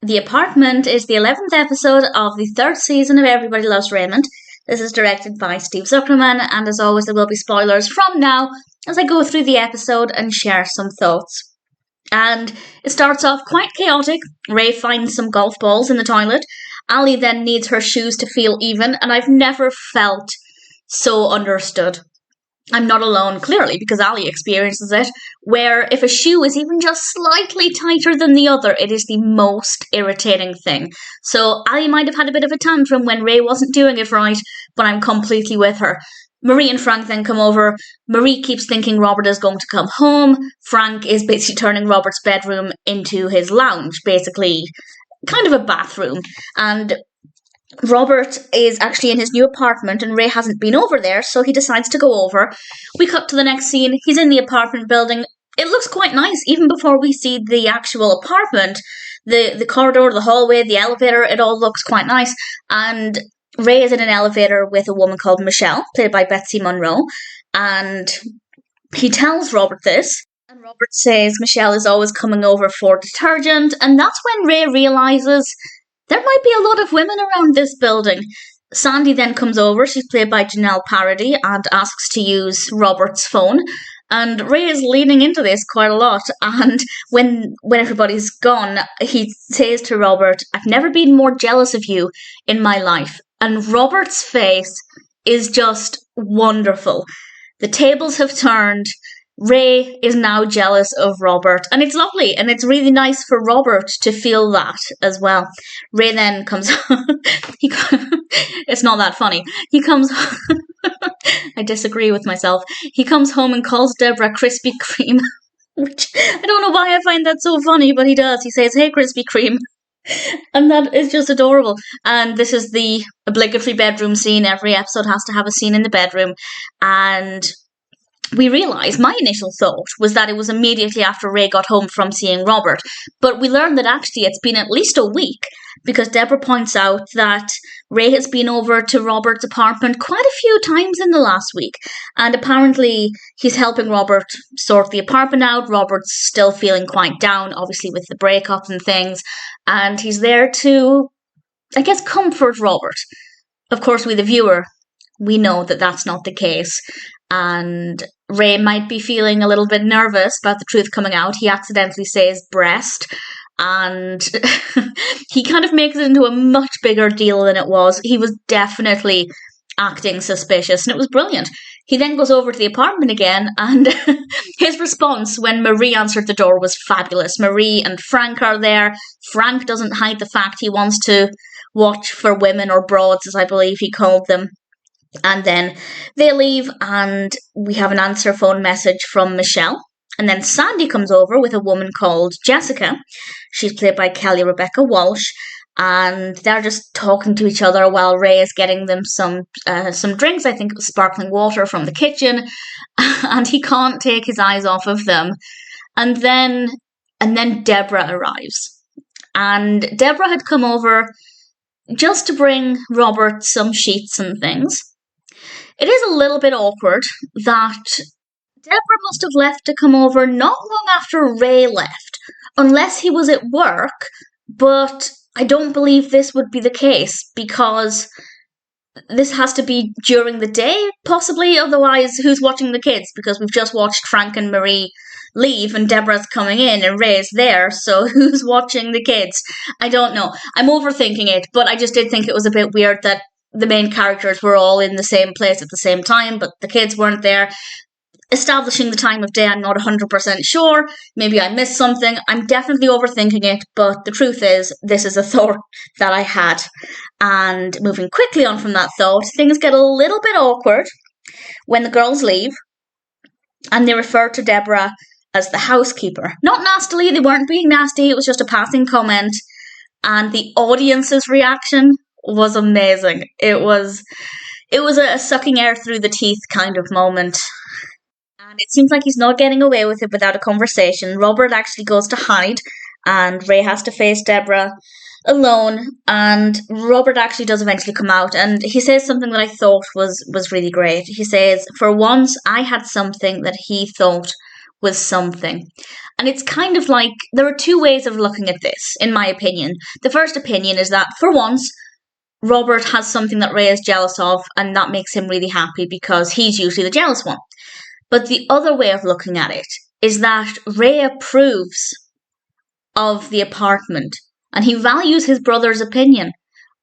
The Apartment is the 11th episode of the 3rd season of Everybody Loves Raymond. This is directed by Steve Zuckerman, and as always there will be spoilers from now as I go through the episode and share some thoughts. And it starts off quite chaotic. Ray finds some golf balls in the toilet. Ali then needs her shoes to feel even, and I've never felt so understood. I'm not alone, clearly, because Ali experiences it, where if a shoe is even just slightly tighter than the other, it is the most irritating thing. So Ali might have had a bit of a tantrum when Ray wasn't doing it right, but I'm completely with her. Marie and Frank then come over. Marie keeps thinking Robert is going to come home. Frank is basically turning Robert's bedroom into his lounge, basically kind of a bathroom. And Robert is actually in his new apartment and Ray hasn't been over there, so he decides to go over. We cut to the next scene. He's in the apartment building. It looks quite nice, even before we see the actual apartment. The corridor, the hallway, the elevator, it all looks quite nice. And Ray is in an elevator with a woman called Michelle, played by Betsy Monroe. And he tells Robert this. And Robert says Michelle is always coming over for detergent. And that's when Ray realises there might be a lot of women around this building. Sandy then comes over, she's played by Janelle Paradee, and asks to use Robert's phone. And Ray is leaning into this quite a lot. And when everybody's gone, he says to Robert, "I've never been more jealous of you in my life." And Robert's face is just wonderful. The tables have turned. Ray is now jealous of Robert, and it's lovely, and it's really nice for Robert to feel that as well. Ray then comes it's not that funny. He comes I disagree with myself. He comes home and calls Deborah Krispy Kreme, which I don't know why I find that so funny, but he does. He says, "Hey, Krispy Kreme." And that is just adorable. And this is the obligatory bedroom scene. Every episode has to have a scene in the bedroom. And we realise, my initial thought was that it was immediately after Ray got home from seeing Robert. But we learned that actually it's been at least a week, because Deborah points out that Ray has been over to Robert's apartment quite a few times in the last week. And apparently he's helping Robert sort the apartment out. Robert's still feeling quite down, obviously with the breakup and things. And he's there to, I guess, comfort Robert. Of course, we the viewer, we know that that's not the case. And Ray might be feeling a little bit nervous about the truth coming out. He accidentally says breast, and he kind of makes it into a much bigger deal than it was. He was definitely acting suspicious, and it was brilliant. He then goes over to the apartment again, and his response when Marie answered the door was fabulous. Marie and Frank are there. Frank doesn't hide the fact he wants to watch for women, or broads, as I believe he called them. And then they leave, and we have an answer phone message from Michelle. And then Sandy comes over with a woman called Jessica. She's played by Kelly Rebecca Walsh. And they're just talking to each other while Ray is getting them some drinks. I think it was sparkling water from the kitchen. And he can't take his eyes off of them. And then Deborah arrives. And Deborah had come over just to bring Robert some sheets and things. It is a little bit awkward that Deborah must have left to come over not long after Ray left, unless he was at work, but I don't believe this would be the case, because this has to be during the day, possibly, otherwise who's watching the kids? Because we've just watched Frank and Marie leave and Deborah's coming in and Ray's there, so who's watching the kids? I don't know. I'm overthinking it, but I just did think it was a bit weird that the main characters were all in the same place at the same time, but the kids weren't there. Establishing the time of day, I'm not 100% sure. Maybe I missed something. I'm definitely overthinking it, but the truth is, this is a thought that I had. And moving quickly on from that thought, things get a little bit awkward when the girls leave, and they refer to Deborah as the housekeeper. Not nastily, they weren't being nasty, it was just a passing comment. And the audience's reaction was amazing. It was a sucking air through the teeth kind of moment. And it seems like he's not getting away with it without a conversation. Robert actually goes to hide, and Ray has to face Deborah alone. And Robert actually does eventually come out, and he says something that I thought was really great. He says, "For once, I had something that he thought was something. And it's kind of like, there are two ways of looking at this, in my opinion. The first opinion is that, for once, Robert has something that Ray is jealous of, and that makes him really happy because he's usually the jealous one. But the other way of looking at it is that Ray approves of the apartment, and he values his brother's opinion,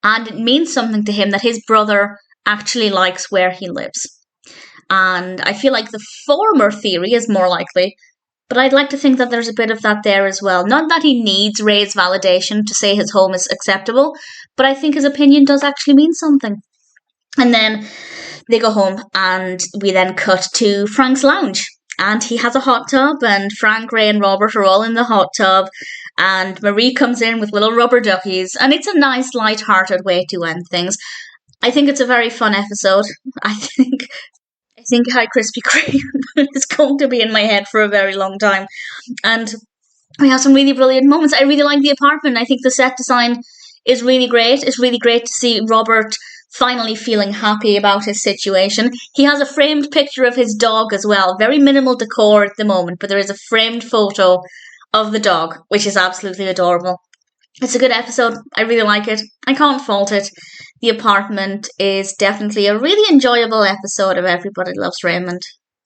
and it means something to him that his brother actually likes where he lives. And I feel like the former theory is more likely, but I'd like to think that there's a bit of that there as well. Not that he needs Ray's validation to say his home is acceptable, but I think his opinion does actually mean something. And then they go home, and we then cut to Frank's lounge. And he has a hot tub, and Frank, Ray, and Robert are all in the hot tub. And Marie comes in with little rubber duckies, and it's a nice, light-hearted way to end things. I think it's a very fun episode. I think High Krispy Kreme is going to be in my head for a very long time. And we have some really brilliant moments. I really like the apartment. I think the set design is really great. It's really great to see Robert finally feeling happy about his situation. He has a framed picture of his dog as well. Very minimal decor at the moment, but there is a framed photo of the dog, which is absolutely adorable. It's a good episode. I really like it. I can't fault it. The apartment is definitely a really enjoyable episode of Everybody Loves Raymond.